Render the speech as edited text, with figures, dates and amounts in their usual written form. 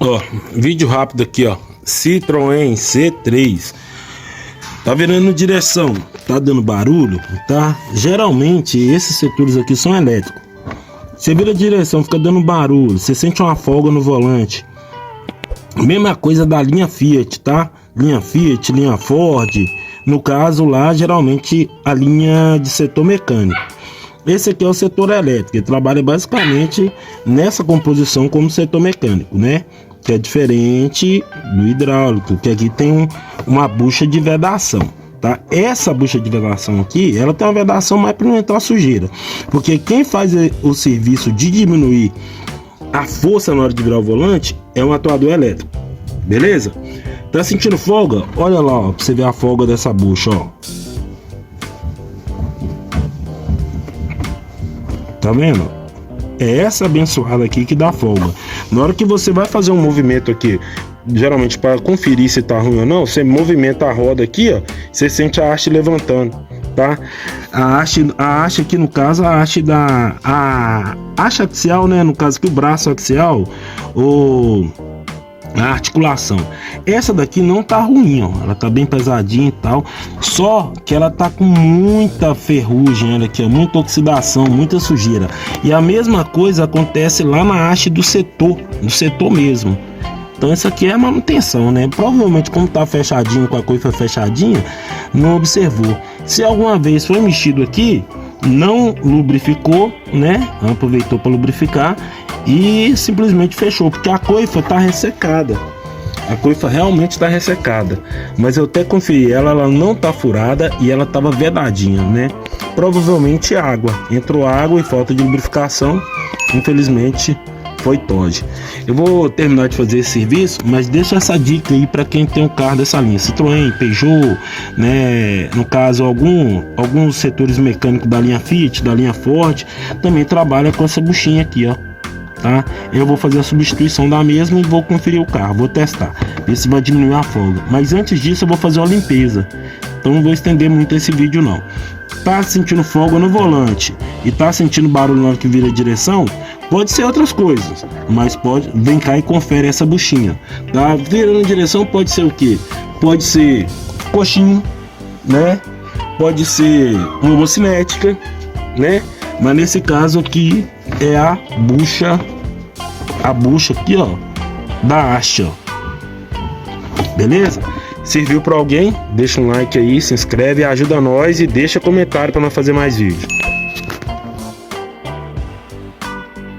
Ó, vídeo rápido aqui, ó. Citroën C3. Tá virando direção, tá dando barulho, tá? Geralmente esses setores aqui são elétricos. Você vira direção, fica dando barulho, você sente uma folga no volante. Mesma coisa da linha Fiat, tá? Linha Fiat, linha Ford. No caso lá, geralmente a linha de setor mecânico. Esse aqui é o setor elétrico, ele trabalha basicamente nessa composição como setor mecânico, né? Que é diferente do hidráulico, que aqui tem uma bucha de vedação, tá? Essa bucha de vedação aqui, ela tem uma vedação mais para não entrar sujeira, porque quem faz o serviço de diminuir a força na hora de virar o volante é um atuador elétrico, beleza? Tá sentindo folga? Olha lá, ó, pra você ver a folga dessa bucha, ó. Tá vendo? É essa abençoada aqui que dá folga. Na hora que você vai fazer um movimento aqui, geralmente para conferir se tá ruim ou não, você movimenta a roda aqui, ó, você sente a haste levantando, tá? A haste aqui, no caso, a haste axial, né? No caso aqui, o braço axial, a articulação. Essa daqui não tá ruim, ó. Ela tá bem pesadinha e tal. Só que ela tá com muita ferrugem, olha aqui, ó, muita oxidação, muita sujeira. E a mesma coisa acontece lá na haste do setor mesmo. Então isso aqui é manutenção, né? Provavelmente como tá fechadinho, com a coifa fechadinha, não observou. Se alguma vez foi mexido aqui, não lubrificou, né? Aproveitou para lubrificar e simplesmente fechou, porque a coifa tá ressecada. A coifa realmente está ressecada, mas eu até conferi ela não tá furada e ela tava vedadinha, né? Provavelmente água, entrou água e falta de lubrificação, infelizmente foi TOD. Eu vou terminar de fazer esse serviço, mas deixa essa dica aí para quem tem um carro dessa linha, Citroën, Peugeot, né? No caso, alguns setores mecânicos da linha Fiat, da linha Ford, também trabalha com essa buchinha aqui, ó. Tá? Eu vou fazer a substituição da mesma e vou conferir o carro, vou testar, ver se vai diminuir a folga. Mas antes disso eu vou fazer uma limpeza, então não vou estender muito esse vídeo não. Tá sentindo folga no volante e tá sentindo barulho na hora que vira a direção, pode ser outras coisas, mas vem cá e confere essa buchinha. Tá virando a direção, pode ser o que? Pode ser coxinho, né? Pode ser uma bocinética, né? Mas nesse caso aqui é a bucha aqui, ó, da haste, ó. Beleza? Serviu para alguém? Deixa um like aí, se inscreve, ajuda nós e deixa comentário para nós fazer mais vídeos.